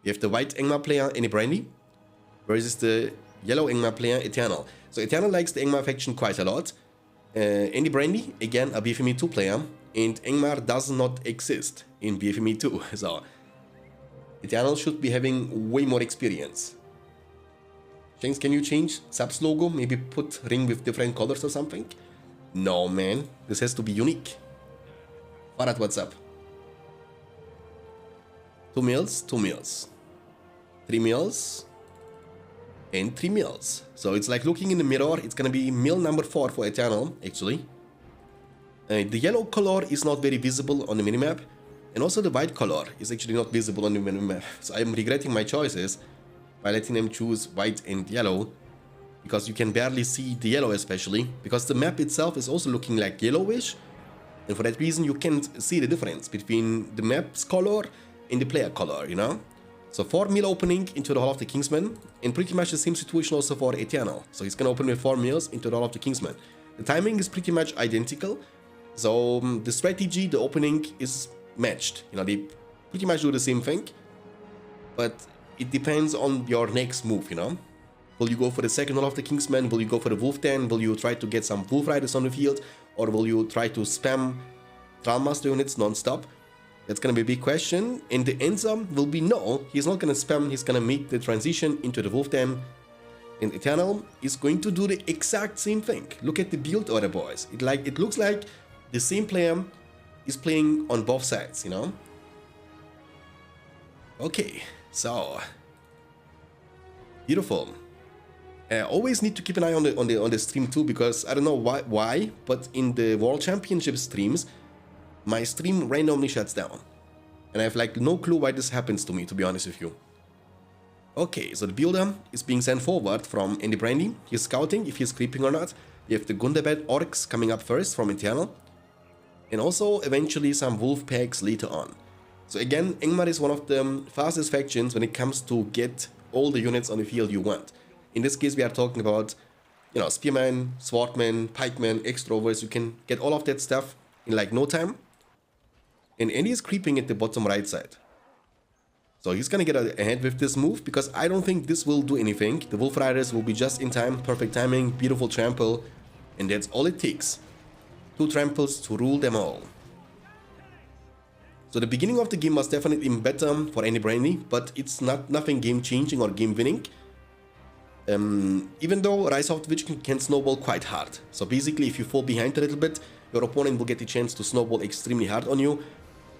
We have the white Engma player, Any Brandy, versus the yellow Engma player, Eternal. So Eternal likes the Engma faction quite a lot. Any Brandy, again, a BFME 2 player, and Engmar does not exist in BFME 2, so Eternal should be having way more experience. Shanks, can you change subs logo? Maybe put ring with different colors or something? No, man, this has to be unique. Farad, what's up? 2 meals, 2 meals. 3 meals. And 3 meals. So it's like looking in the mirror. It's gonna be meal number 4 for Eternal, actually. The yellow color is not very visible on the minimap. And also the white color is actually not visible on the minimap. So I'm regretting my choices by letting them choose white and yellow. Because you can barely see the yellow especially. Because the map itself is also looking like yellowish. And for that reason you can't see the difference between the map's color and the player color, you know? So 4 meal opening into the Hall of the Kingsman, and pretty much the same situation also for Eternal. So he's gonna open with 4 meals into the Hall of the Kingsman. The timing is pretty much identical, so the strategy, the opening is matched. You know, they pretty much do the same thing, but it depends on your next move, you know? Will you go for the second Hall of the Kingsman? Will you go for the Wolf Den? Will you try to get some Wolf Riders on the field? Or will you try to spam Tralmaster units non-stop? That's gonna be a big question, and the answer will be no. He's not gonna spam, he's gonna make the transition into the Wolf Den, and Eternal is going to do the exact same thing. Look at the build order, boys. It looks like the same player is playing on both sides, you know? Okay, so beautiful. Always need to keep an eye on the stream too, because I don't know why, but in the World Championship streams, my stream randomly shuts down. And I have like no clue why this happens to me, to be honest with you. Okay, so the builder is being sent forward from Andy Brandy. He's scouting if he's creeping or not. You have the Gundabad Orcs coming up first from Eternal. And also eventually some Wolf Packs later on. So again, Engmar is one of the fastest factions when it comes to get all the units on the field you want. In this case we are talking about, you know, Spearman, Swordman, Pikeman, Extrovers. You can get all of that stuff in like no time. And Andy is creeping at the bottom right side. So he's gonna get ahead with this move, because I don't think this will do anything. The Wolf Riders will be just in time, perfect timing, beautiful trample, and that's all it takes. 2 tramples to rule them all. So the beginning of the game was definitely better for Andy Brandy, but it's nothing game changing or game winning. Even though Rise of the Witch King can snowball quite hard. So basically if you fall behind a little bit, your opponent will get the chance to snowball extremely hard on you.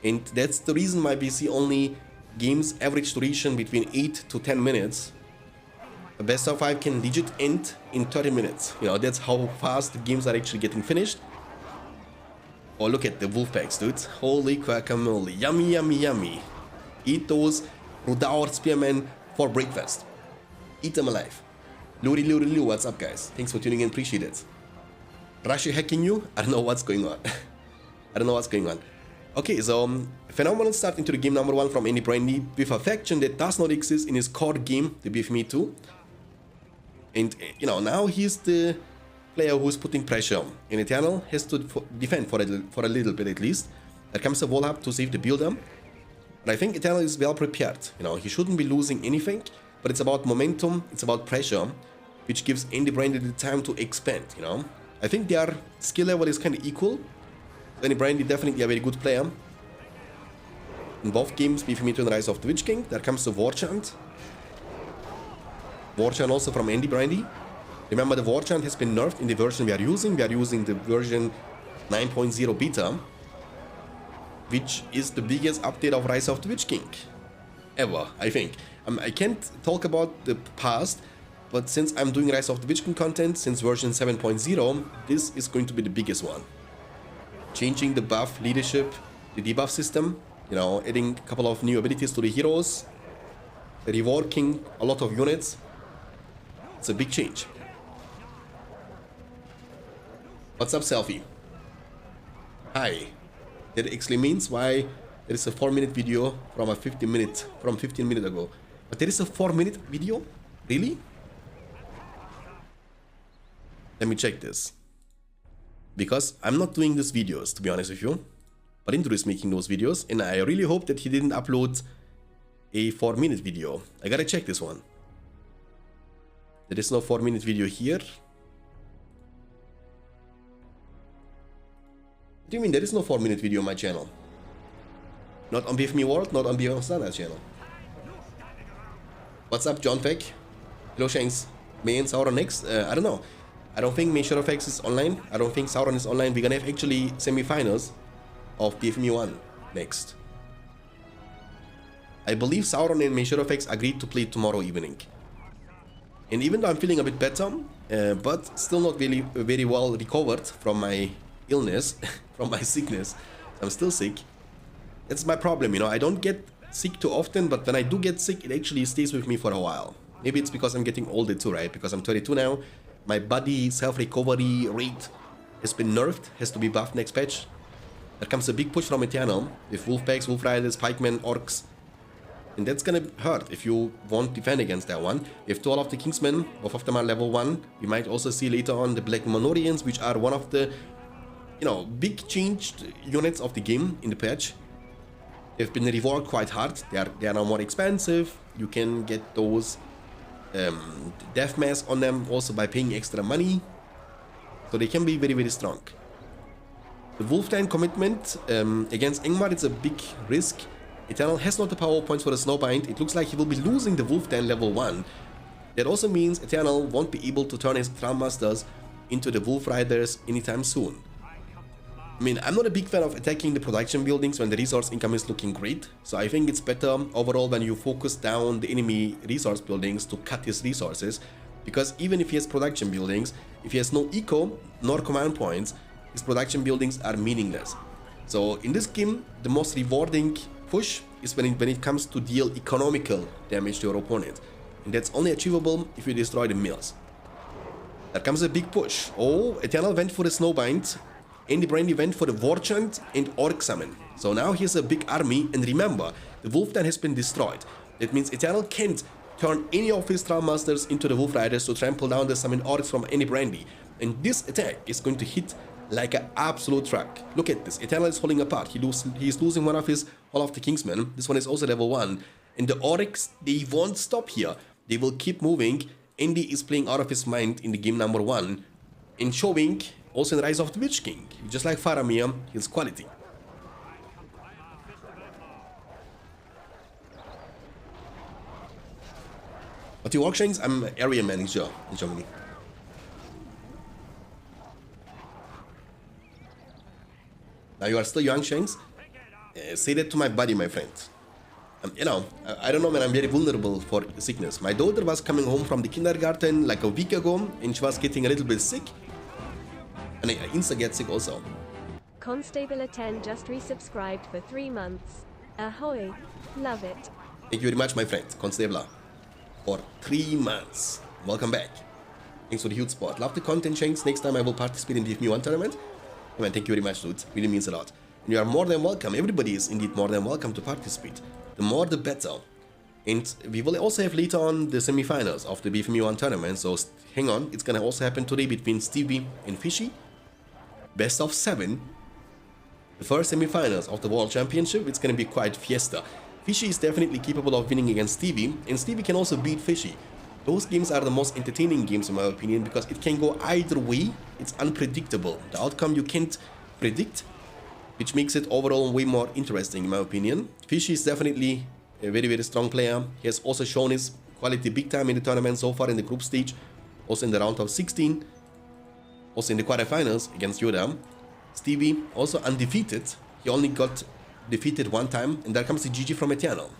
And that's the reason why we see only games average duration between 8 to 10 minutes. A best of 5 can legit end in 30 minutes. You know, that's how fast the games are actually getting finished. Oh, look at the wolf packs, dude. Holy guacamole. Yummy, yummy, yummy. Eat those Rudaur Spearmen for breakfast. Eat them alive. Luri, what's up, guys? Thanks for tuning in, appreciate it. Russia hacking you? I don't know what's going on. I don't know what's going on. Okay, so phenomenal start into the game number 1 from Andy Brandy with a faction that does not exist in his core game, the BFME 2. And, you know, now he's the player who's putting pressure on. And Eternal has to defend for a little bit at least. There comes a wall up to save the builder. But I think Eternal is well prepared. You know, he shouldn't be losing anything, but it's about momentum, it's about pressure, which gives Andy Brandy the time to expand, you know. I think their skill level is kind of equal. Andy Brandy definitely a very good player. In both games, BFME 2 and Rise of the Witch King, there comes the War Chant. War Chant also from Andy Brandy. Remember, the War Chant has been nerfed in the version we are using. We are using the version 9.0 beta, which is the biggest update of Rise of the Witch King ever, I think. I can't talk about the past, but since I'm doing Rise of the Witch King content since version 7.0, this is going to be the biggest one. Changing the buff leadership, the debuff system, you know, adding a couple of new abilities to the heroes, reworking a lot of units. It's a big change. What's up, Selfie? Hi. That actually means why there is a 4-minute video from 15 minutes ago. But there is a 4-minute video? Really? Let me check this. Because I'm not doing these videos, to be honest with you. But Indra is making those videos, and I really hope that he didn't upload a 4-minute video. I gotta check this one. There is no 4-minute video here. What do you mean there is no 4-minute video on my channel? Not on BFME World, not on BFME Standards channel. What's up, John Feck? Hello, Shanks. May and Sauron next? I don't know. I don't think May Shadowfax is online. I don't think Sauron is online. We're gonna have actually semi-finals of BFME 1 next. I believe Sauron and May Shadowfax agreed to play tomorrow evening. And even though I'm feeling a bit better, but still not really very well recovered from my illness, from my sickness, I'm still sick. That's my problem, you know. I don't get sick too often, but when I do get sick, it actually stays with me for a while. Maybe it's because I'm getting older too, right? Because I'm 22 now. My body self-recovery rate has been nerfed, has to be buffed next patch. There comes a big push from Eternal with Wolf Packs, Wolf Riders, Pikemen, Orcs. And that's gonna hurt if you won't defend against that one. We have 2 of the Kingsmen, both of them are level 1. We might also see later on the Black Monorians, which are one of the, you know, big changed units of the game in the patch. They've been reworked quite hard. They are now more expensive. You can get those death mass on them also by paying extra money. So they can be very, very strong. The Wolfstein commitment against Ingmar, it's a big risk. Eternal has not the power points for the Snowbind. It looks like he will be losing the Wolfstein level 1. That also means Eternal won't be able to turn his Traummasters into the Wolf Riders anytime soon. I mean, I'm not a big fan of attacking the production buildings when the resource income is looking great. So I think it's better overall when you focus down the enemy resource buildings to cut his resources. Because even if he has production buildings, if he has no eco nor command points, his production buildings are meaningless. So in this game, the most rewarding push is when it comes to deal economical damage to your opponent. And that's only achievable if you destroy the mills. There comes a big push. Oh, Eternal went for the Snowbind. Andy Brandy went for the War Chant and Orc Summon. So now he has a big army, and remember, the Wolfstein has been destroyed. That means Eternal can't turn any of his Traummasters into the Wolf Riders to trample down the summoned Orcs from Andy Brandy. And this attack is going to hit like an absolute truck. Look at this, Eternal is falling apart. He's losing one of his Hall of the Kingsmen. This one is also level 1. And the Orcs, they won't stop here. They will keep moving. Andy is playing out of his mind in the game number 1. And showing also in Rise of the Witch King, just like Faramir, his quality. But you work, Shanks? I'm area manager in Germany. Now you are still young, Shanks? Say that to my body, my friend. You know, I don't know, man, I'm very vulnerable for sickness. My daughter was coming home from the kindergarten like a week ago, and she was getting a little bit sick. And I insta get sick also. Constable 10 just resubscribed for 3 months. Ahoy. Love it. Thank you very much, my friend, Constable. For 3 months. Welcome back. Thanks for the huge support. Love the content, Shanks. Next time I will participate in the BFME 1 tournament. Man, thank you very much, dude. Really means a lot. And you are more than welcome. Everybody is indeed more than welcome to participate. The more the better. And we will also have later on the semi-finals of the BFME 1 tournament. So hang on. It's gonna also happen today between Stevie and Fishy. Best of 7. The first semi-finals of the World Championship. It's gonna be quite fiesta. Fishy is definitely capable of winning against Stevie, and Stevie can also beat Fishy. Those games are the most entertaining games in my opinion because it can go either way. It's unpredictable. The outcome you can't predict, which makes it overall way more interesting in my opinion. Fishy is definitely a very, very strong player. He has also shown his quality big time in the tournament so far in the group stage, also in the round of 16. Also in the quarterfinals against Yoda. Stevie also undefeated. He only got defeated 1 time. And there comes the GG from Eternal.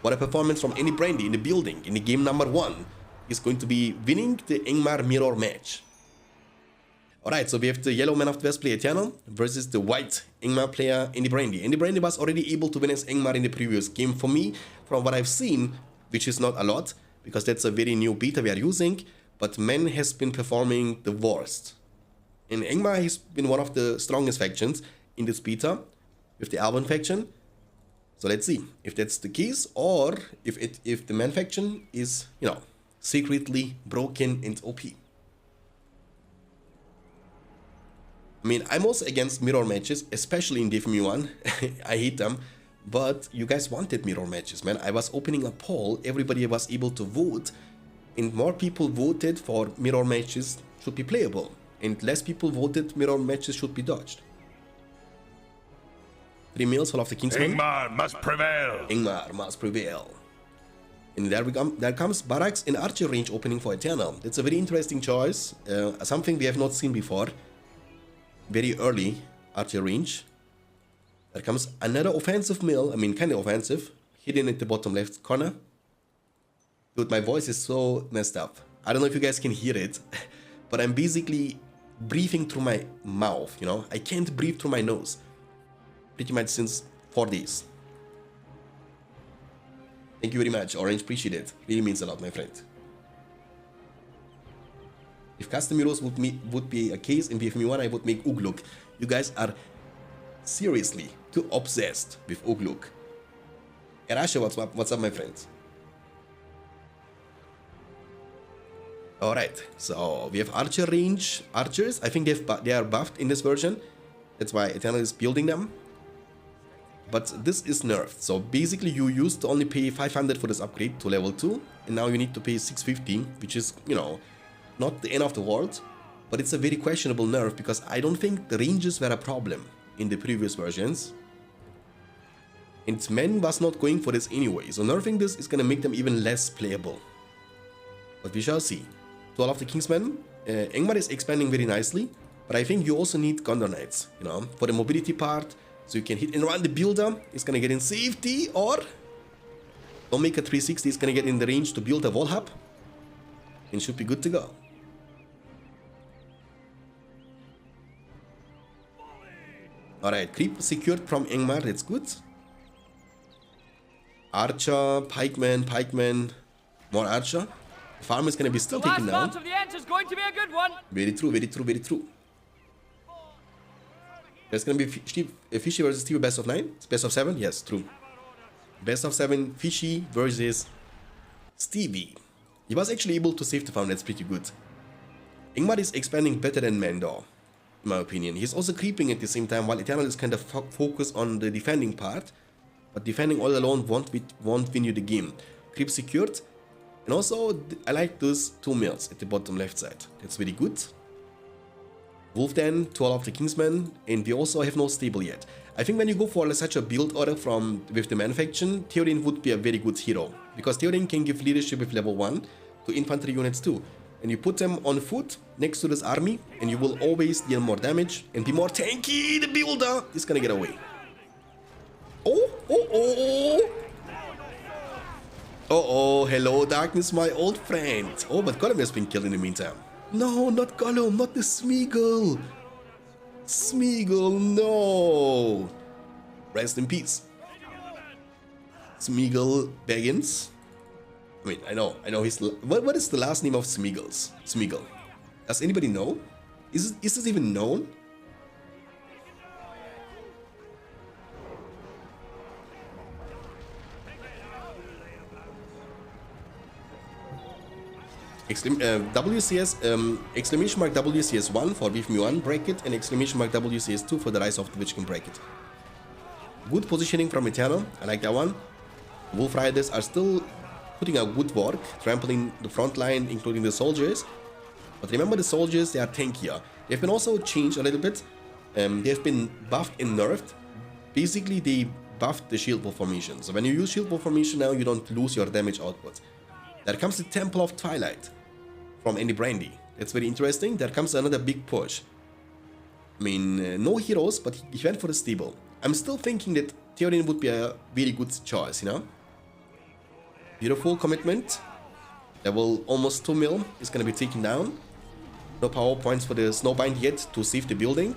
What a performance from Andy Brandy in the building. In the game number 1. He's going to be winning the Ingmar mirror match. Alright, so we have the yellow man of the West player Eternal versus the white Ingmar player Andy Brandy. Andy Brandy was already able to win as Ingmar in the previous game. For me, from what I've seen, which is not a lot, because that's a very new beta we are using, but Men has been performing the worst. And Ingmar has been one of the strongest factions in this beta with the Alban faction. So let's see if that's the case, or if the Man faction is, you know, secretly broken and OP. I mean, I'm also against mirror matches, especially in BFME 1. I hate them. But you guys wanted mirror matches, man. I was opening a poll, everybody was able to vote, and more people voted for mirror matches should be playable, and less people voted mirror matches should be dodged. 3 meals, Hall of the Kingsman. Ingmar must prevail. Ingmar must prevail. And there comes Barracks in Archer range opening for Eternal. That's a very interesting choice, something we have not seen before. Very early Archer range. There comes another offensive mill, I mean kind of offensive, hidden at the bottom left corner. Dude, my voice is so messed up. I don't know if you guys can hear it, but I'm basically breathing through my mouth, you know? I can't breathe through my nose. Pretty much since 4 days. Thank you very much, Orange, appreciate it. Really means a lot, my friend. If custom heroes would be a case in BFME 1, I would make Ugluk. You guys are seriously too obsessed with Ugluk. Erasha, what's up, my friends? Alright, so we have Archer range archers. I think they are buffed in this version. That's why Eternal is building them. But this is nerfed. So basically you used to only pay 500 for this upgrade to level 2. And now you need to pay 650, which is, you know, not the end of the world. But it's a very questionable nerf because I don't think the ranges were a problem in the previous versions. And men was not going for this anyway. So nerfing this is gonna make them even less playable. But we shall see. To all of the Kingsmen, Ingmar is expanding very nicely. But I think you also need Gondor Knights, you know, for the mobility part. So you can hit and run the builder, it's gonna get in safety, or don't make a 360, it's gonna get in the range to build a wall hub, and should be good to go. Alright, creep secured from Ingmar, that's good. Archer, pikeman, more archer. Farm is gonna be still taken down. The last part of the end is going to be a good one. Very true, very true, very true. There's gonna be Fishy versus Stevie best of 9? It's best of 7? Yes, true. Best of 7, Fishy versus Stevie. He was actually able to save the farm, that's pretty good. Ingmar is expanding better than Mandor, in my opinion. He's also creeping at the same time, while Eternal is kind of focused on the defending part. But defending all alone won't win you the game. Creep secured. And also, I like those 2 mills at the bottom left side. That's very good. Wolf then, to all of the Kingsmen, and we also have no stable yet. I think when you go for such a build order with the man faction, Theoden would be a very good hero, because Theoden can give leadership with level 1 to infantry units too. And you put them on foot next to this army, and you will always deal more damage and be more tanky. The builder is gonna get away. Oh, hello darkness, my old friend. Oh, but Gollum has been killed in the meantime. No, not Gollum, not the Smeagol. Smeagol, no. Rest in peace. Smeagol Baggins. I mean, I know his... What is the last name of Smeagol? Does anybody know? Is this even known? WCS, exclamation mark WCS1 for BFME 1 bracket and exclamation mark WCS2 for the Rise of the Witch King bracket. Good positioning from Eternal, I like that one. Wolf Riders are still putting out good work, trampling the front line, including the soldiers. But remember, the soldiers, they are tankier. They've been also changed a little bit. They've been buffed and nerfed. Basically, they buffed the shield wall formation. So when you use shield wall formation now, you don't lose your damage output. There comes the Temple of Twilight from Andy Brandy. That's very interesting. There comes another big push. I mean, no heroes, but he went for the stable. I'm still thinking that Theoden would be a very good choice, you know? Beautiful commitment. Level almost 2 mil is going to be taken down. No power points for the Snowbind yet to save the building.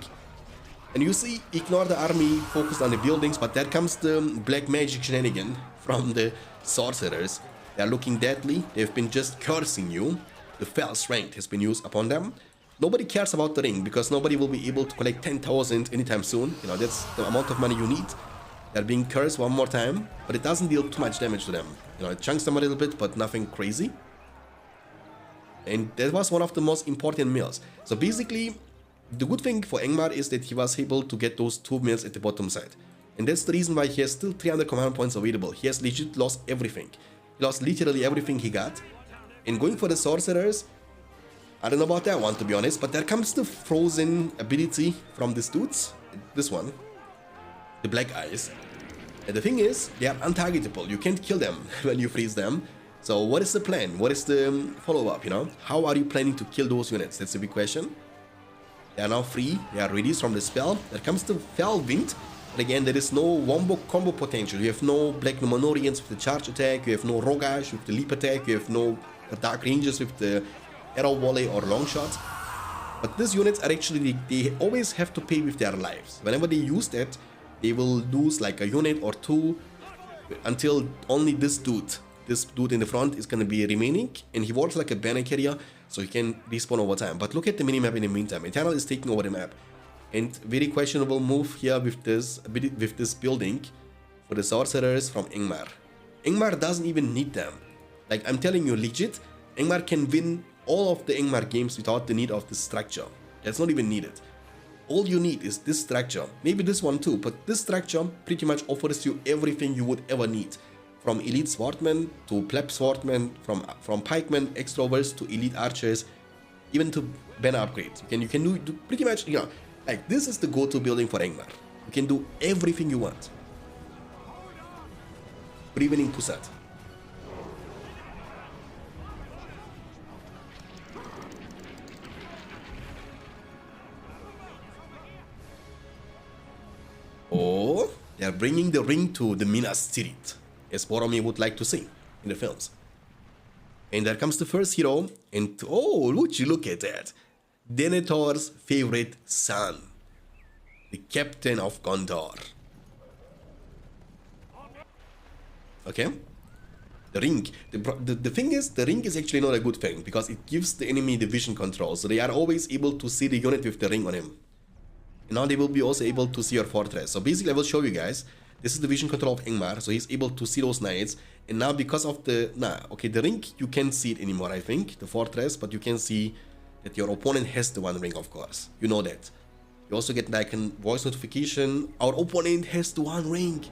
And you see, ignore the army, focus on the buildings, but there comes the black magic shenanigan from the sorcerers. They are looking deadly, they've been just cursing you. The fell strength has been used upon them. Nobody cares about the ring, because nobody will be able to collect 10,000 anytime soon. You know, that's the amount of money you need. They're being cursed one more time, but it doesn't deal too much damage to them. You know, it chunks them a little bit, but nothing crazy. And that was one of the most important mills. So basically, the good thing for Ingmar is that he was able to get those 2 mills at the bottom side. And that's the reason why he has still 300 command points available. He has legit lost everything. He lost literally everything he got. And going for the sorcerers, I don't know about that one to be honest, but there comes the frozen ability from these dudes. This one, the black eyes. And the thing is, they are untargetable. You can't kill them when you freeze them. So what is the plan? What is the follow-up, you know? How are you planning to kill those units? That's the big question. They are now free. They are released from the spell. There comes the Fell Wind. But again, there is no wombo combo potential. You have no Black Numenorians with the charge attack. You have no Rogash with the leap attack. You have no Dark Rangers with the arrow volley or long shot. But these units are actually, they always have to pay with their lives. Whenever they use that, they will lose like a unit or two until only this dude in the front is going to be remaining, and he works like a banner carrier, so he can respawn over time. But look at the minimap in the meantime. Eternal is taking over the map, and very questionable move here with this building for the sorcerers from Ingmar. Ingmar doesn't even need them. Like, I'm telling you legit, Ingmar can win all of the Ingmar games without the need of this structure. That's not even needed. All you need is this structure, maybe this one too, but this structure pretty much offers you everything you would ever need. From elite swordmen to pleb swordmen, from pikemen, extroverts to elite archers, even to banner upgrades. You can do pretty much, you know, like this is the go-to building for Ingmar. You can do everything you want. Prevening Pusat. Oh, they are bringing the ring to the Minas Tirith, as Boromir would like to say in the films. And there comes the first hero, and oh, would you look at that? Denethor's favorite son, the captain of Gondor. Okay? The ring. The thing is, the ring is actually not a good thing, because it gives the enemy the vision control, so they are always able to see the unit with the ring on him. And now they will be also able to see your fortress. So basically I will show you guys. This is the vision control of Ingmar, so he's able to see those knights. And now because of the... okay, the ring, you can't see it anymore, I think, the fortress, but you can see that your opponent has the one ring, of course. You know that. You also get like a voice notification. Our opponent has the one ring.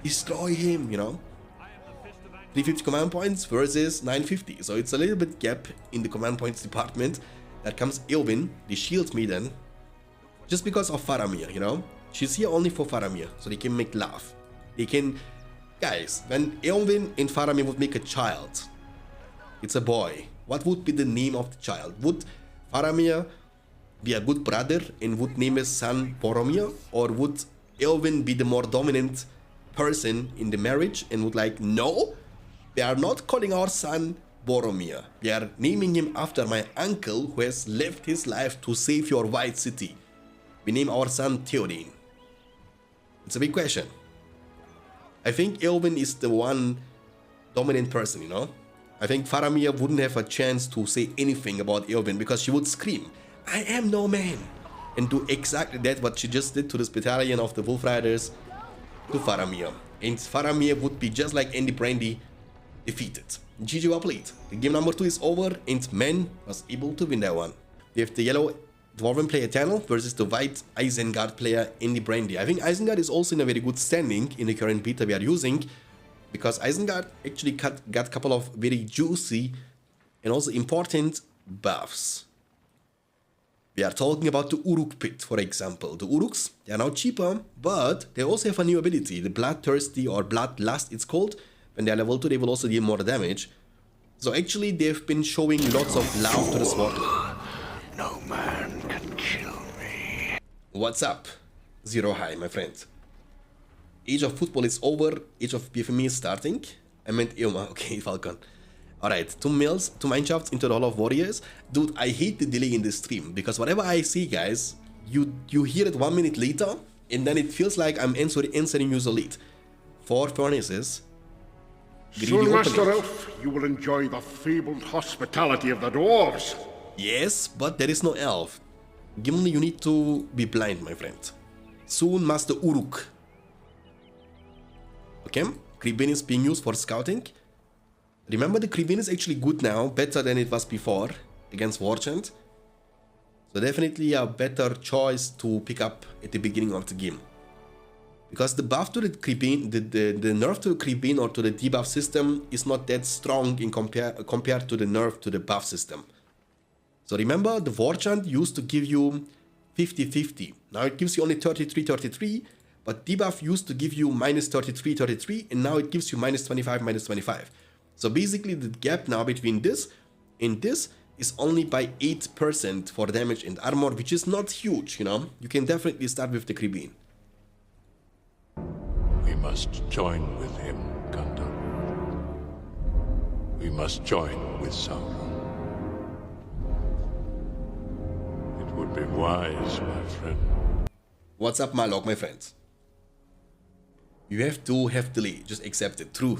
Destroy him, you know. 350 command points versus 950. So it's a little bit gap in the command points department. That comes Eowyn, the shield maiden. Just because of Faramir, you know. She's here only for Faramir, so they can make love. They can... Guys, when Eowyn and Faramir would make a child, it's a boy, what would be the name of the child? Would Faramir be a good brother and would name his son Boromir? Or would Eowyn be the more dominant person in the marriage and would like, no, we are not calling our son Boromir. We are naming him after my uncle who has left his life to save your white city. We name our son Theoden. It's a big question. I think Eowyn is the one dominant person, you know. I think Faramir wouldn't have a chance to say anything about Eowyn because she would scream, I am no man, and do exactly that what she just did to this battalion of the Wolf Riders to Faramir. And Faramir would be just like Andy Brandy, defeated. GG, well played. The game number 2 is over and man was able to win that one. We have the yellow Dwarven player Eternal versus the white Isengard player Andy Brandy. I think Isengard is also in a very good standing in the current beta we are using, because Isengard actually got a couple of very juicy and also important buffs. We are talking about the Uruk pit, for example. The Uruks, they are now cheaper, but they also have a new ability, the Bloodthirsty or Bloodlust it's called. When they are level 2, they will also deal more damage. So actually they've been showing lots of love to the Swordman. No man can kill me. What's up? Zero High, my friend. Age of Football is over, Age of BFME is starting. I meant Eoma, okay, Falcon. Alright, 2 mineshafts into the Hall of Warriors. Dude, I hate the delay in this stream, because whatever I see, guys, you hear it 1 minute later, and then it feels like I'm answering you so late. 4 furnaces. Soon, Master Elf, you will enjoy the fabled hospitality of the dwarves. Yes, but there is no elf. Gimli, you need to be blind, my friend. Soon, Master Uruk. Okay, Kribin is being used for scouting. Remember, the Kribin is actually good now, better than it was before against Warchant. So definitely a better choice to pick up at the beginning of the game. Because the buff to the creeping, the nerf to the creeping or to the debuff system is not that strong in compared to the nerf to the buff system. So remember, the war chant used to give you 50-50. Now it gives you only 33-33, but debuff used to give you minus 33-33, and now it gives you minus 25-25. So basically the gap now between this and this is only by 8% for damage and armor, which is not huge, you know. You can definitely start with the creeping. We must join with him, Gundam. We must join with Sauron. It would be wise, my friend. What's up, Malok, my friends? You have to have delay. Just accept it. True.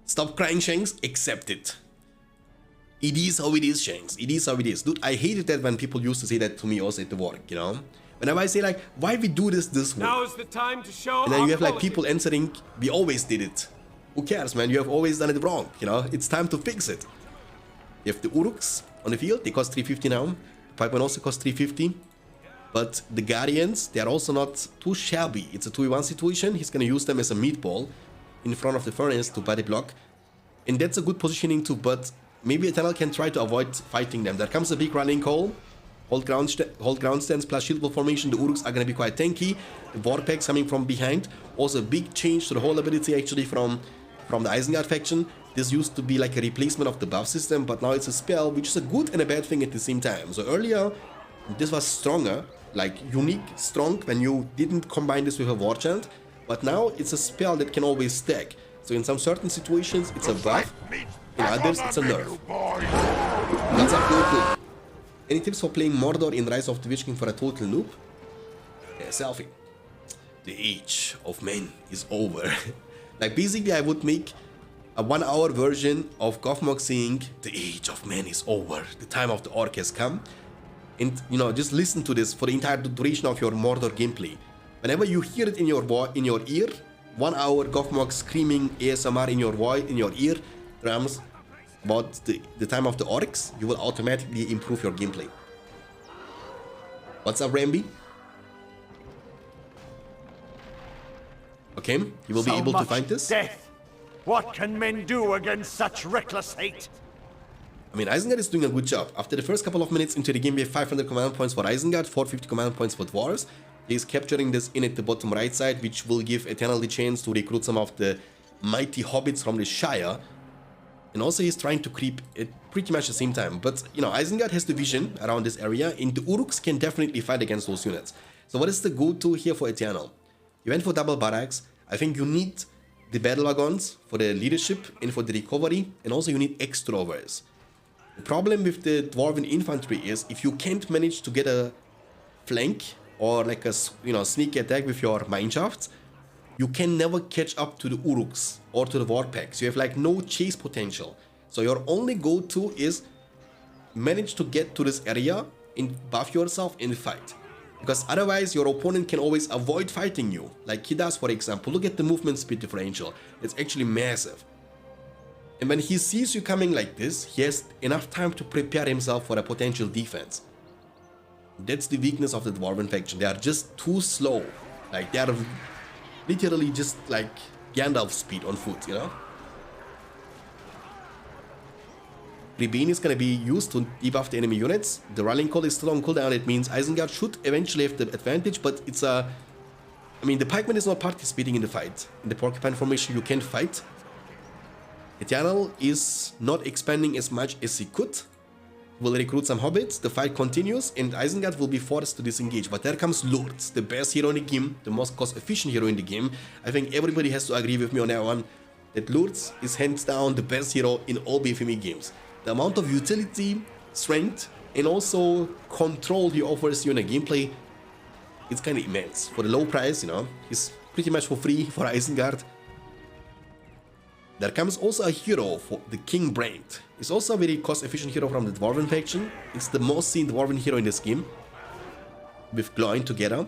Stop crying, Shanks. Accept it. It is how it is, Shanks. It is how it is. Dude, I hated that when people used to say that to me also at the work, you know? Whenever I say like, why we do this way? Now is the time to show. And then you have like people answering, we always did it. Who cares, man? You have always done it wrong, you know? It's time to fix it. You have the Uruks on the field. They cost 350 now. The Pipeline also costs 350. But the Guardians, they are also not too shabby. It's a 2v1 situation. He's gonna use them as a meatball in front of the furnace to body block. And that's a good positioning too, but maybe Eternal can try to avoid fighting them. There comes a big running call. Hold ground stance plus shield wall formation. The Uruks are gonna be quite tanky. The Warpacks coming from behind. Also a big change to the whole ability actually from the Isengard faction. This used to be like a replacement of the buff system, but now it's a spell, which is a good and a bad thing at the same time. So earlier, this was stronger, like unique, strong, when you didn't combine this with a war chant. But now it's a spell that can always stack. So in some certain situations, it's a buff. In others, it's a nerf. What's up, cool? Any tips for playing Mordor in Rise of the Witch King for a total noob? Yeah, selfie. The age of men is over. Like basically I would make a 1-hour version of Gothmog saying the age of man is over. The time of the orc has come. And you know, just listen to this for the entire duration of your Mordor gameplay. Whenever you hear it in your ear, 1 hour Gothmog screaming ASMR in your ear drums about the time of the orcs, you will automatically improve your gameplay. What's up, Ramby? Okay, you will be able to find this. Death. What can men do against such reckless hate? I mean, Isengard is doing a good job. After the first couple of minutes into the game, we have 500 command points for Isengard, 450 command points for Dwarves. He's capturing this in at the bottom right side, which will give Eternal the chance to recruit some of the mighty hobbits from the Shire. And also he's trying to creep at pretty much the same time. But, you know, Isengard has the vision around this area, and the Uruks can definitely fight against those units. So what is the go-to here for Eternal? You went for double barracks. I think you need the battle wagons for the leadership and for the recovery, and also you need extrovers. The problem with the Dwarven infantry is if you can't manage to get a flank or like a sneak attack with your mineshafts, you can never catch up to the Uruks or to the Warpacks. You have like no chase potential. So your only go-to is manage to get to this area and buff yourself in the fight. Because otherwise your opponent can always avoid fighting you. Like he does, for example. Look at the movement speed differential. It's actually massive. And when he sees you coming like this, he has enough time to prepare himself for a potential defense. That's the weakness of the Dwarven faction. They are just too slow. Like they are literally just like Gandalf speed on foot, you know? Rebane is gonna be used to debuff the enemy units. The rallying call is still on cooldown. It means Isengard should eventually have the advantage, but it's a... I mean, the pikeman is not participating in the fight. In the porcupine formation, you can't fight. Eternal is not expanding as much as he could. Will recruit some hobbits, the fight continues, and Isengard will be forced to disengage. But there comes Lords, the best hero in the game, the most cost-efficient hero in the game. I think everybody has to agree with me on that one, that Lords is hands down the best hero in all BFME games. The amount of utility, strength, and also control he offers you in a gameplay, it's kind of immense. For the low price, you know, he's pretty much for free for Isengard. There comes also a hero for the King Brand. It's also a very cost-efficient hero from the Dwarven faction. It's the most seen Dwarven hero in this game, with Gloin together.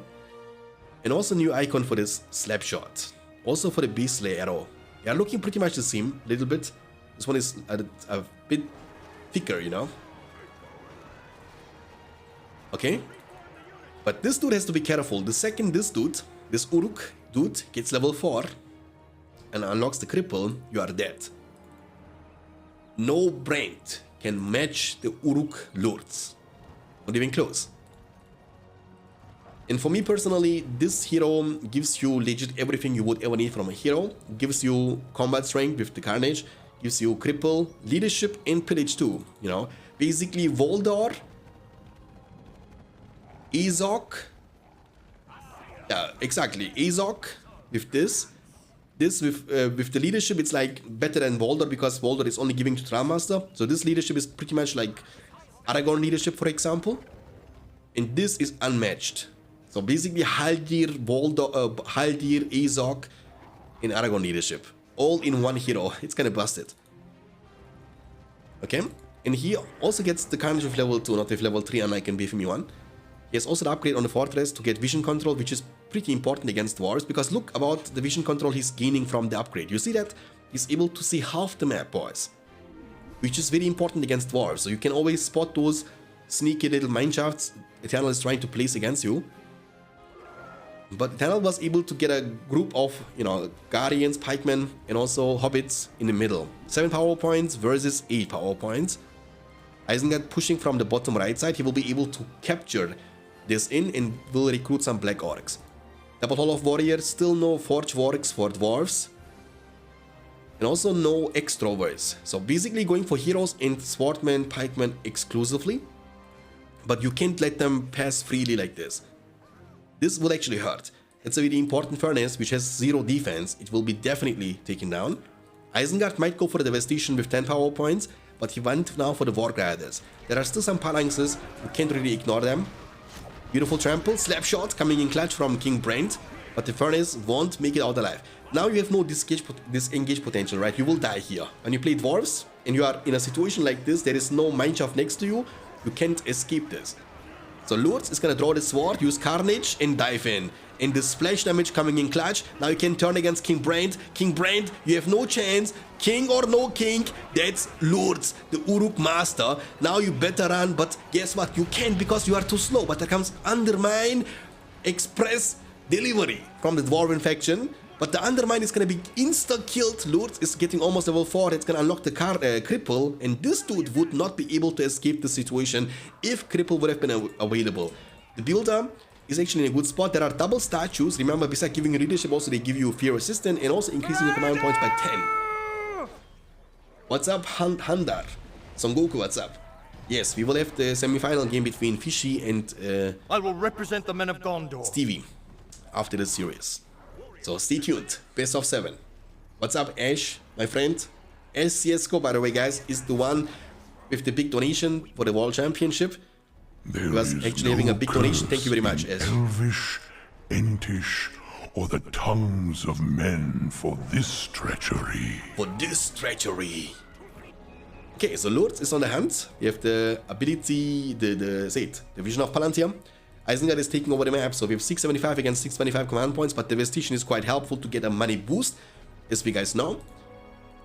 And also a new icon for this Slapshot. Also for the Beast Slayer arrow. They are looking pretty much the same, a little bit. This one is a bit thicker, you know. Okay. But this dude has to be careful. The second this dude this Uruk dude gets level 4 and unlocks the cripple, you are dead. No brand can match the Uruk lords. Not even close. And for me personally, this hero gives you legit everything you would ever need from a hero. Gives you combat strength with the Carnage, gives you cripple, leadership, and pillage too. You know, basically Voldor, Azok. Yeah, exactly. Azok with this. This with the leadership, it's like better than Voldor because Voldor is only giving to Tramaster. So this leadership is pretty much like Aragorn leadership, for example. And this is unmatched. So basically Haldir, Haldir, Azok, and Aragorn leadership. All in one hero. It's kind of busted. Okay? And he also gets the Carnage with level 2, not with level 3 unlike in BFME 1. He has also the upgrade on the Fortress to get vision control, which is pretty important against dwarves, because look about the vision control he's gaining from the upgrade. You see that? He's able to see half the map, boys. Which is very important against dwarves. So you can always spot those sneaky little mineshafts Eternal is trying to place against you. But Eternal was able to get a group of, you know, Guardians, Pikemen, and also Hobbits in the middle. 7 power points versus 8 power points. Isengard pushing from the bottom right side, he will be able to capture this in and will recruit some Black Orcs. Double Hall of Warriors, still no Forge Orcs for dwarves. And also no extroverts. So basically going for heroes and swordmen, pikemen exclusively. But you can't let them pass freely like this. This will actually hurt. It's a very important furnace which has 0 defense. It will be definitely taken down. Isengard might go for the Devastation with 10 power points, but he went now for the War Gliders. There are still some phalanxes, you can't really ignore them. Beautiful trample, slap shot coming in clutch from King Brent, but the furnace won't make it out alive. Now you have no disengage potential, right? You will die here. When you play dwarves and you are in a situation like this, there is no mineshaft next to you, you can't escape this. So Lourdes is gonna draw the sword, use Carnage and dive in. And the splash damage coming in clutch. Now you can turn against King Brand. King Brand, you have no chance. King or no king, that's Lourdes, the Uruk master. Now you better run, but guess what? You can't because you are too slow. But there comes Undermine, Express Delivery from the Dwarven faction. But the Undermine is going to be insta-killed. Lourdes is getting almost level 4. It's going to unlock the Cripple. And this dude would not be able to escape the situation if Cripple would have been available. The builder is actually in a good spot. There are double statues. Remember, besides giving you leadership, also they give you fear resistant and also increasing your command points by 10. What's up, Handar? Son Goku, what's up? Yes, we will have the semi-final game between Fishy and I will represent the men of Gondor. Stevie after this series. So stay tuned. Best of 7. What's up, Ash, my friend? SCSGO, by the way, guys, is the one with the big donation for the World Championship. He was actually having a big donation. Thank you very much, Ash. Elvish, Entish, or the tongues of men for this treachery. For this treachery. Okay, so Lourdes is on the hunt. We have the ability, the Vision of Palantir. Isengard is taking over the map, so we have 675 against 625 command points, but Devastation is quite helpful to get a money boost, as we guys know.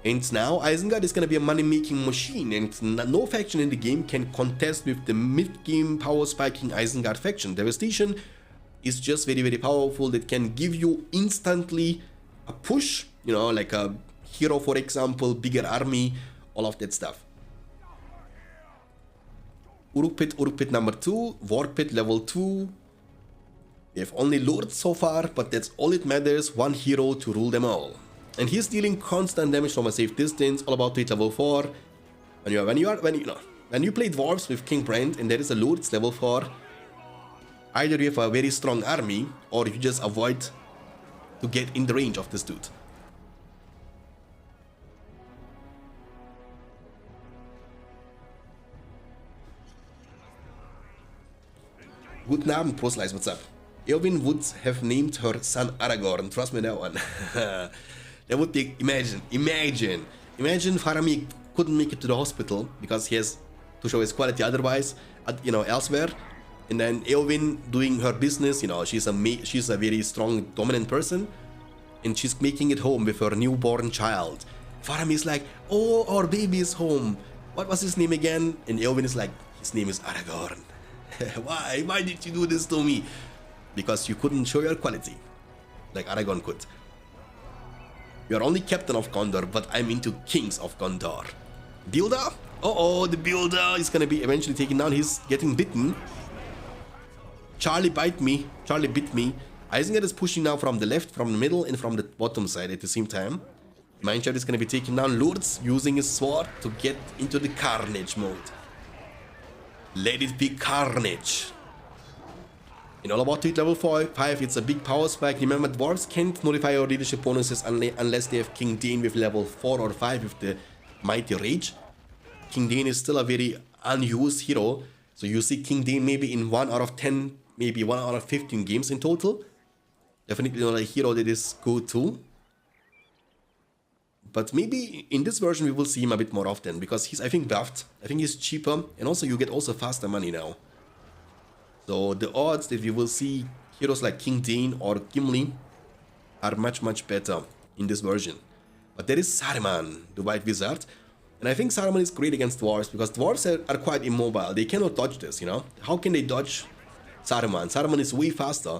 And now Isengard is going to be a money-making machine, and no faction in the game can contest with the mid-game power-spiking Isengard faction. Devastation is just very, very powerful. That can give you instantly a push, you know, like a hero, for example, bigger army, all of that stuff. Uruk Pit number 2, War Pit level 2. We have only Lourdes so far, but that's all it matters, one hero to rule them all. And he's dealing constant damage from a safe distance, all about to hit level 4. When you play dwarves with King Brand and there is a Lourdes level 4, either you have a very strong army or you just avoid to get in the range of this dude. Guten Abend, Proslice, what's up? Eowyn would have named her son Aragorn, trust me that one. That would be, imagine Faramir couldn't make it to the hospital because he has to show his quality otherwise, elsewhere. And then Eowyn doing her business, she's a very strong, dominant person. And she's making it home with her newborn child. Faramir is like, oh, our baby is home. What was his name again? And Eowyn is like, his name is Aragorn. Why did you do this to me? Because you couldn't show your quality. like Aragorn could. You're only captain of Gondor, but I'm into kings of Gondor. Builder? Uh-oh, the builder is gonna be eventually taken down. He's getting bitten. Charlie bit me. Isengard is pushing now from the left, from the middle, and from the bottom side at the same time. Mineshaft is gonna be taking down Lourdes, using his sword to get into the carnage mode. Let it be carnage. In All About It level 5, it's a big power spike. Remember, dwarves can't modify your leadership bonuses unless they have King Dane with level 4 or 5 with the Mighty Rage. King Dane is still a very unused hero. So you see King Dane maybe in 1 out of 10, maybe 1 out of 15 games in total. Definitely not a hero that is good too. But maybe in this version we will see him a bit more often, because he's, I think, buffed. I think he's cheaper, and also you get also faster money now. So the odds that we will see heroes like King Dane or Gimli are much, much better in this version. But there is Saruman, the White Wizard. And I think Saruman is great against dwarves, because dwarves are quite immobile. They cannot dodge this, you know. How can they dodge Saruman? Saruman is way faster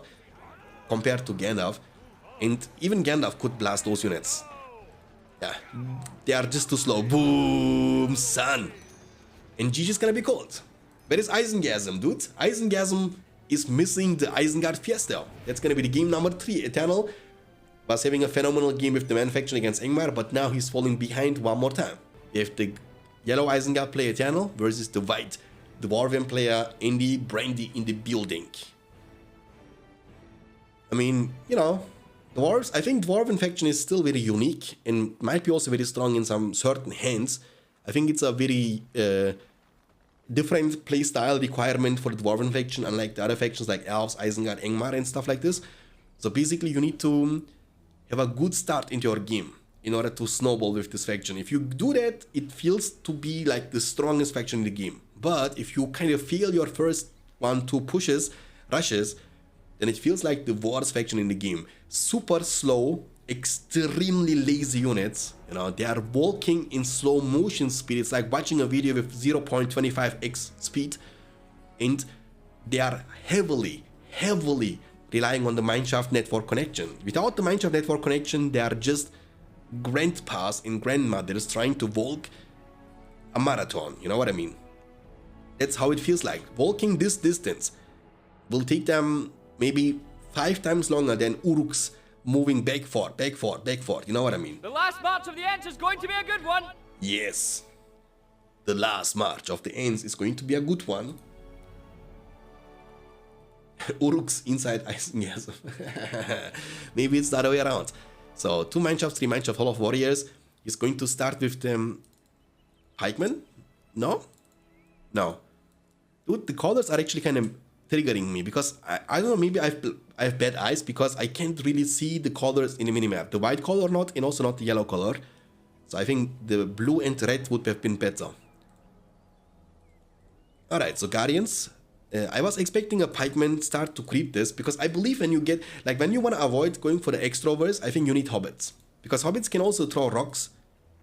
compared to Gandalf. And even Gandalf could blast those units. Yeah, they are just too slow. Boom, son. And GG is gonna be cold. Where is Isengasm, dude? Isengasm is missing the Isengard Fiesta. That's gonna be the game number 3. Eternal was having a phenomenal game with the Manufacturing against Angmar, but now he's falling behind one more time. We have the yellow Isengard player Eternal versus the white Dwarven player Andy Brandy in the building. I mean, you know, dwarves, I think Dwarven faction is still very unique and might be also very strong in some certain hands. I think it's a very different playstyle requirement for the Dwarven faction, unlike the other factions like Elves, Isengard, Angmar and stuff like this. So basically you need to have a good start into your game in order to snowball with this faction. If you do that, it feels to be like the strongest faction in the game. But if you kind of fail your first 1-2 rushes, then it feels like the worst faction in the game. Super slow, extremely lazy units. You know, they are walking in slow motion speed. It's like watching a video with 0.25x speed. And they are heavily relying on the Mineshaft network connection. Without the Mineshaft network connection, they are just grandpas and grandmothers trying to walk a marathon. You know what I mean? That's how it feels like. Walking this distance will take them maybe 5 times longer than Uruks moving back forward. You know what I mean? The last march of the Ents is going to be a good one. Yes. The last march of the Ents is going to be a good one. Uruks inside Isengasm. Maybe it's the other way around. So 2 Mineshafts, 3 Mineshaft Hall of Warriors. He's going to start with the Pikemen? No? No. Dude, the colors are actually kind of triggering me, because I don't know, maybe I have bad eyes, because I can't really see the colors in the minimap. The white color not, and also not the yellow color. So I think the blue and red would have been better. Alright, so Guardians. I was expecting a pikeman start to creep this, because I believe when you get, like when you want to avoid going for the extrovers, I think you need hobbits. Because hobbits can also throw rocks,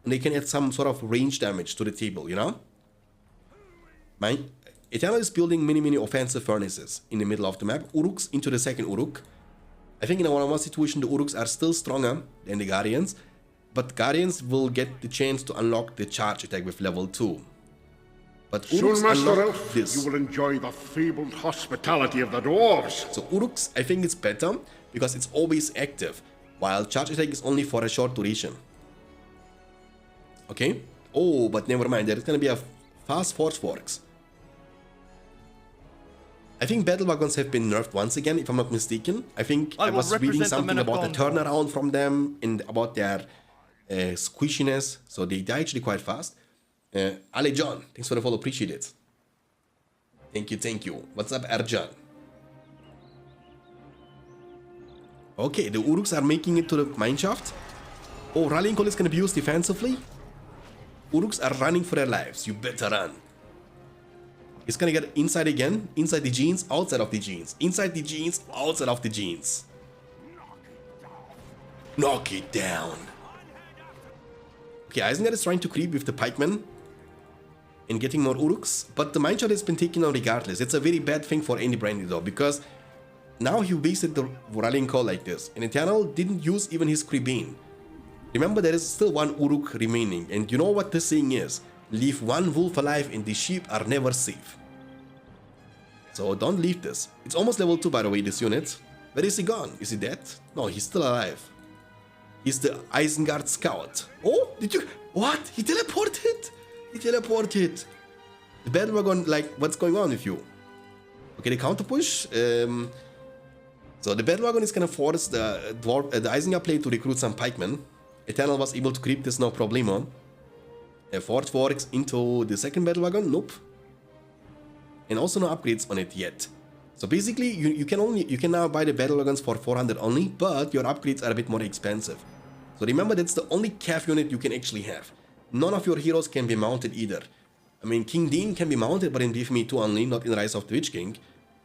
and they can add some sort of range damage to the table, you know? Eternal is building many offensive furnaces in the middle of the map. Uruks into the second Uruk. I think in a 1-on-1 situation the Uruks are still stronger than the Guardians, but Guardians will get the chance to unlock the charge attack with level 2. But Uruks soon, Master unlock Elf, this. you will enjoy the fabled hospitality of the dwarves. So Uruks, I think it's better because it's always active, while charge attack is only for a short duration. Okay? Oh, but never mind, there's gonna be a fast force forks. I think battle wagons have been nerfed once again, if I'm not mistaken. I think I was reading something about the turnaround from them and about their squishiness. So they're actually quite fast. Ale John, thanks for the follow, appreciate it. Thank you. What's up, Arjan? Okay, the Uruks are making it to the mineshaft. Oh, rallying call is gonna be used defensively. Uruks are running for their lives. You better run. He's gonna get inside again, inside the jeans, outside of the jeans, inside the jeans, outside of the jeans. Knock it down. Okay, Isengard is trying to creep with the pikemen and getting more Uruks, but the mineshaft has been taken out regardless. It's a very bad thing for Andy Brandy though, because now he wasted the rallying call like this, and Eternal didn't use even his Creebane. Remember, there is still one Uruk remaining, and you know what this saying is: leave one wolf alive and the sheep are never safe. So don't leave this. It's almost level 2, by the way, this unit. Where is he gone? Is he dead? No, he's still alive. He's the Isengard Scout. Oh, did you... What? He teleported? He teleported. The battle wagon, like, what's going on with you? Okay, the counter push. So the battle wagon is gonna force the Isengard player to recruit some pikemen. Eternal was able to creep this no problemo. Forge Forex into the second battle wagon. Nope. And also no upgrades on it yet. So basically, you can now buy the battle wagons for 400 only, but your upgrades are a bit more expensive. So remember, that's the only calf unit you can actually have. None of your heroes can be mounted either. I mean, King Dean can be mounted, but in BFME 2 only, not in Rise of the Witch King.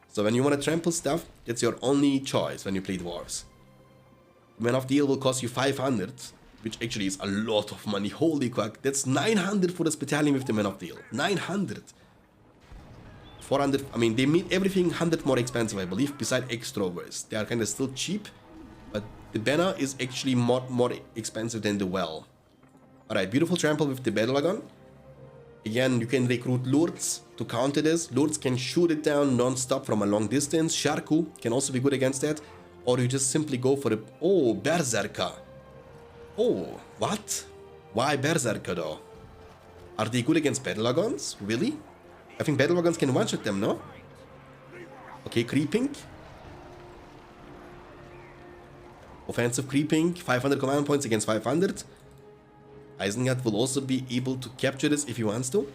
So when you want to trample stuff, that's your only choice when you play dwarves. Man of Deal will cost you 500, which actually is a lot of money. Holy quack, that's 900 for the battalion with the Man of Deal. 900. 400, I mean, they made everything 100 more expensive, I believe, besides extrovers. They are kind of still cheap, but the banner is actually more expensive than the well. Alright, beautiful trample with the battle wagon. Again, you can recruit Lords to counter this. Lords can shoot it down non-stop from a long distance. Sharku can also be good against that. Or you just simply go for the... Oh, Berserker. Oh, what? Why Berserker though? Are they good against battle wagons? Really? I think battle wagons can one-shot them, no? Okay, creeping. Offensive creeping, 500 command points against 500. Isengard will also be able to capture this if he wants to.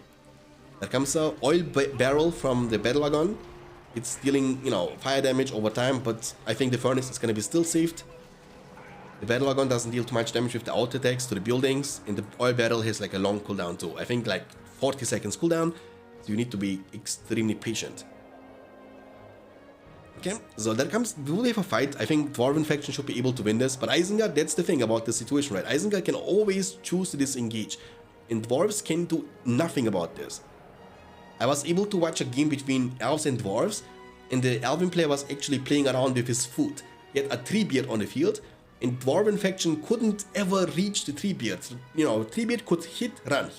There comes a oil barrel from the battle wagon. It's dealing, you know, fire damage over time, but I think the furnace is going to be still saved. The battle wagon doesn't deal too much damage with the auto attacks to the buildings, and the oil barrel has like a long cooldown too. I think like 40 seconds cooldown. So you need to be extremely patient. Okay, so there comes, we will have a fight. I think Dwarven faction should be able to win this, but Isengard, that's the thing about the situation, right? Isengard can always choose to disengage, and Dwarves can do nothing about this. I was able to watch a game between Elves and Dwarves, and the Elven player was actually playing around with his foot. He had a Treebeard on the field, and Dwarven faction couldn't ever reach the Treebeard. You know, Treebeard could hit, run.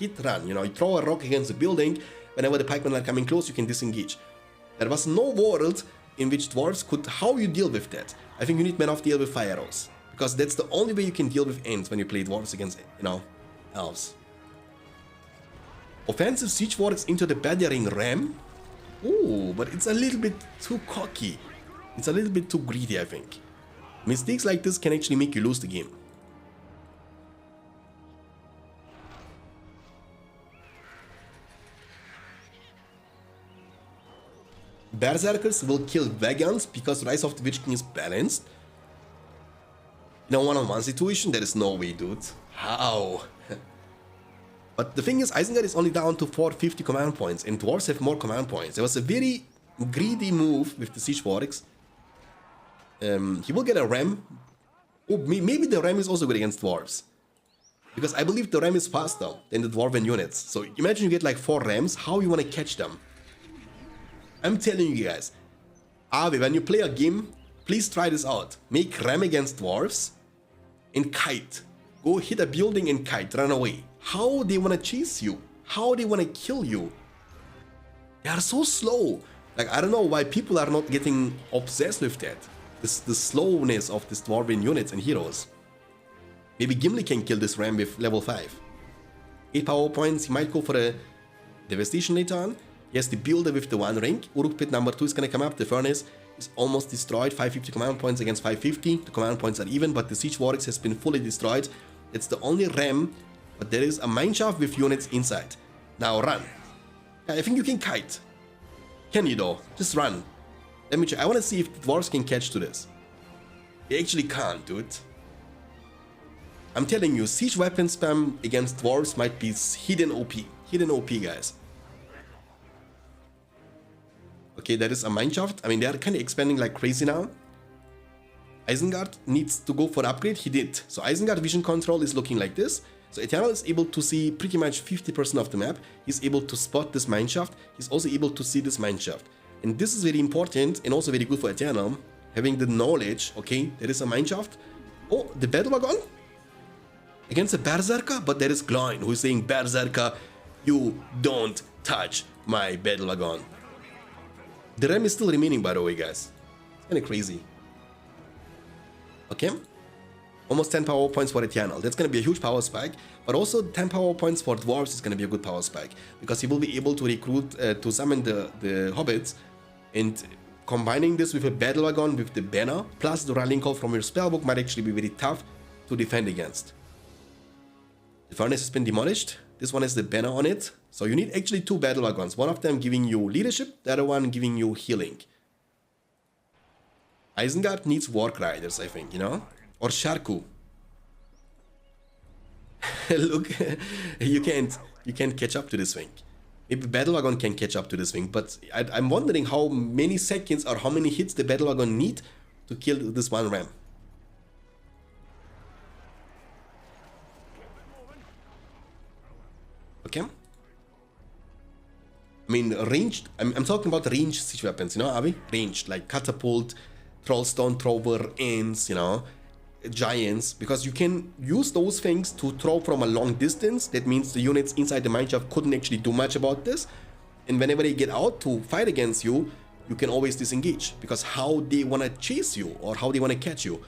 You know, you throw a rock against the building. Whenever the pikemen are coming close, you can disengage. There was no world in which dwarves could... How you deal with that? I think you need men of deal with fire arrows, because that's the only way you can deal with ends when you play dwarves against, you know, elves. Offensive siege warriors into the battering ram. Ooh, but it's a little bit too cocky. It's a little bit too greedy, I think. Mistakes like this can actually make you lose the game. Berserkers will kill wagons because Rise of the Witch King is balanced. In a one-on-one situation, there is no way, dude. How? But the thing is, Isengard is only down to 450 command points, and dwarves have more command points. There was a very greedy move with the Siege Warwigs. He will get a ram. Oh, maybe the ram is also good against dwarves, because I believe the ram is faster than the dwarven units. So imagine you get like 4 rams. How you want to catch them? I'm telling you guys, Avi, when you play a game, please try this out. Make ram against dwarves and kite. Go hit a building and kite, run away. How they want to chase you? How they want to kill you? They are so slow. Like, I don't know why people are not getting obsessed with that. The slowness of these dwarven units and heroes. Maybe Gimli can kill this ram with level 5. 8 power points, he might go for a devastation later on. He has the builder with the 1 ring. Uruk pit number 2 is gonna come up. The furnace is almost destroyed. 550 command points against 550. The command points are even, but the siege warwigs has been fully destroyed. It's the only ram, but there is a mineshaft with units inside. Now run. I think you can kite. Can you though? Just run. Let me check. I wanna see if the dwarves can catch to this. They actually can't, dude. I'm telling you, siege weapon spam against dwarves might be hidden OP. Hidden OP, guys. Okay, that is a mineshaft. I mean, they are kind of expanding like crazy now. Isengard needs to go for an upgrade. He did. So Isengard vision control is looking like this. So Eternal is able to see pretty much 50% of the map. He's able to spot this mineshaft. He's also able to see this mineshaft. And this is very important and also very good for Eternal. having the knowledge, okay, there is a mineshaft. Oh, the battle wagon against a berserker, but there is Gloin who is saying, berserker, you don't touch my battle wagon. The RAM is still remaining, by the way, guys. It's kind of crazy. Okay, almost 10 power points for Eternal. That's going to be a huge power spike, but also 10 power points for Dwarves is going to be a good power spike, because he will be able to recruit, to summon the Hobbits, and combining this with a battle wagon with the banner, plus the rallying call from your spellbook might actually be very tough to defend against. The furnace has been demolished. This one has the banner on it, so you need actually 2 battle wagons, one of them giving you leadership, the other one giving you healing. Isengard needs Wark Riders, I think, you know? Or Sharku. Look, you can't catch up to this thing. Maybe Battle Wagon can catch up to this thing, but I'm wondering how many seconds or how many hits the Battle Wagon need to kill this one ram. Okay? I mean, ranged, I'm talking about ranged siege weapons, you know, are we? Ranged, like Catapult, Trollstone Thrower, Ants, you know, Giants, because you can use those things to throw from a long distance. That means the units inside the mineshaft couldn't actually do much about this. And whenever they get out to fight against you, you can always disengage, because how they want to chase you or how they want to catch you.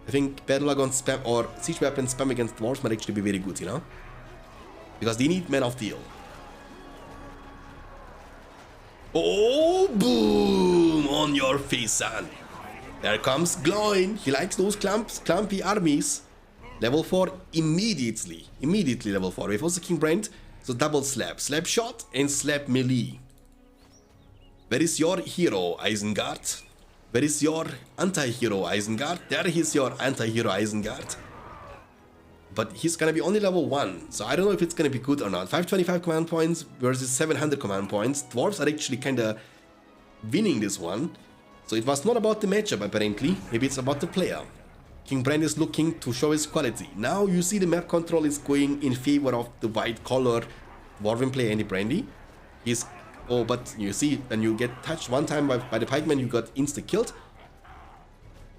I think Battle Wagon spam or siege weapon spam against dwarves might actually be very good, you know, because they need Men of Steel. Oh, boom on your face, son. There comes Gloin. He likes those clumpy armies. Level 4 immediately. Immediately level 4. We have also King Brent. So double slap. Slap shot and slap melee. Where is your hero, Isengard? Where is your anti-hero, Isengard? There is your anti-hero, Isengard. But he's gonna be only level 1. So I don't know if it's gonna be good or not. 525 command points versus 700 command points. Dwarves are actually kinda winning this one. So it was not about the matchup, apparently. Maybe it's about the player. King Brand is looking to show his quality. Now you see the map control is going in favor of the white collar Dwarven player, Andy Brandy. He's... Oh, but you see, when you get touched one time by the pikeman, you got insta-killed.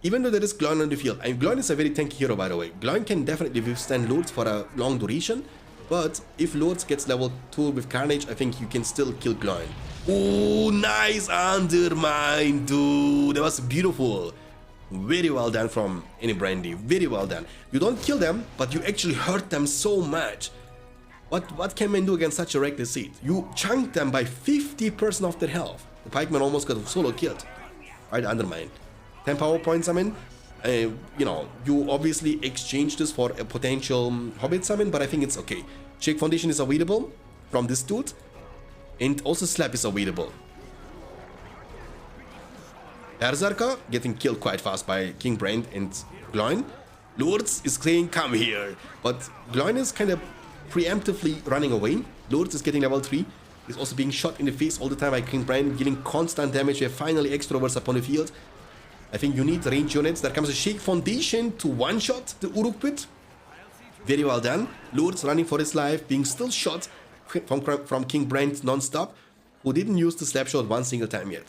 Even though there is Gloin on the field. And Gloin is a very tanky hero, by the way. Gloin can definitely withstand Lords for a long duration. But if Lords gets level 2 with Carnage, I think you can still kill Gloin. Oh, nice undermine, dude. That was beautiful. Very well done from Annie Brandy. Very well done. You don't kill them, but you actually hurt them so much. What can men do against such a reckless seed? You chunk them by 50% of their health. The pikeman almost got solo killed. Right, undermine. 10 power points, I mean. You know, you obviously exchange this for a potential Hobbit summon, but I think it's okay. Shake Foundation is avoidable from this dude. And also Slap is avoidable. Berserker getting killed quite fast by King Brand and Gloin. Lourdes is saying come here. But Gloin is kind of preemptively running away. Lourdes is getting level 3. He's also being shot in the face all the time by King Brand, dealing constant damage. We have finally extroverts upon the field. I think you need range units. There comes a Shake Foundation to one-shot the Uruk Pit. Very well done. Lourdes running for his life, being still shot from King Brand non-stop, who didn't use the slap shot one single time yet.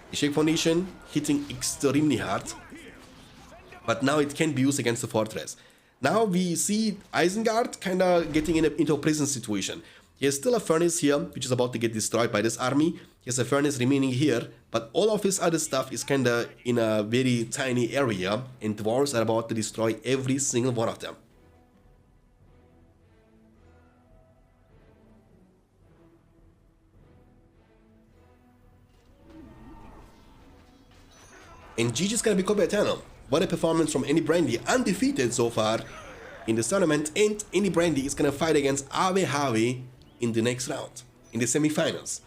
The Shake Foundation hitting extremely hard, but now it can be used against the fortress. Now we see Isengard kinda getting into a prison situation. He has still a furnace here, which is about to get destroyed by this army. He has a furnace remaining here, but all of his other stuff is kinda in a very tiny area, and dwarves are about to destroy every single one of them. And GG's gonna be Kobe Eternal. What a performance from Andy Brandy, undefeated so far in this tournament, and Andy Brandy is gonna fight against Ave Harvey in the next round, in the semi-finals.